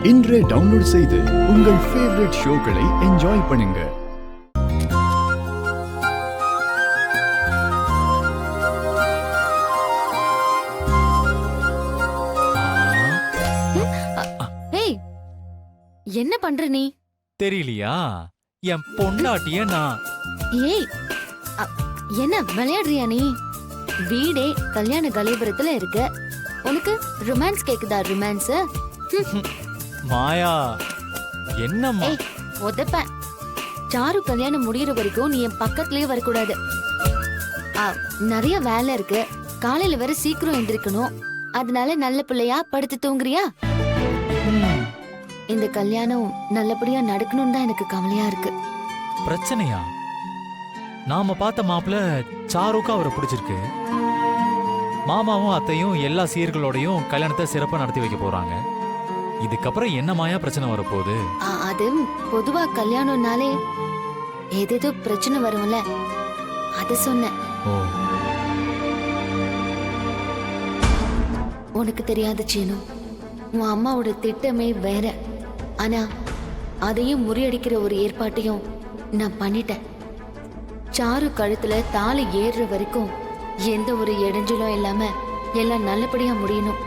இன்றே டவுன்லோட் செய்து உங்கள் ஃபேவரட் ஷோக்களை என்ஜாய் பண்ணுங்க. ஏய், என்ன பண்ற நீ? தெரியலையா? என் பொண்டாட்டிய நான். ஏய், என்ன விளையாடுறியா நீ? வீடே கல்யாண கலைபுரத்துல இருக்கு, உனக்கு ரொமான்ஸ் கேக்குதா? ரொமான்ஸ் மாயா, என்னம்மா? ஏய், உதப்பேன். சாரு கல்யாணம் முடியற வரைக்கும் நீ என் பக்கத்துலயே வரக்கூடாது. நிறைய வேலை இருக்கு, காலையில வேற சீக்கிரம் எந்திரிக்கணும். அதனால நல்ல பிள்ளையா படுத்து தூங்குறியா? இந்த கல்யாணம் நல்லபடியா நடக்கணும்னு தான் எனக்கு கவலையா இருக்கு. பிரச்சனையா? நாம பார்த்த மாப்பிள்ள சாருக்கு அவரை பிடிச்சிருக்கு. மாமாவும் அத்தையும் எல்லா சீர்களோடையும் கல்யாணத்தை சிறப்பா நடத்தி வைக்க போறாங்க. இதுக்கப்புறம் என்ன மாயா பிரச்சனை வரப்போகுது? அது பொதுவா கல்யாணம்னாலே ஏதேதோ பிரச்சனை வரும்ல, அத சொன்னேன். ஓ, உனக்கு தெரியாது சீனு, உன் அம்மாவோட திட்டமே வேற. ஆனா அதையும் முறியடிக்கிற ஒரு ஏற்பாட்டையும் நான் பண்ணிட்டேன். சாரு கழுத்துல தாலி ஏறுற வரைக்கும் எந்த ஒரு இடைஞ்சலும் இல்லாம எல்லாம் நல்லபடியா முடியணும்.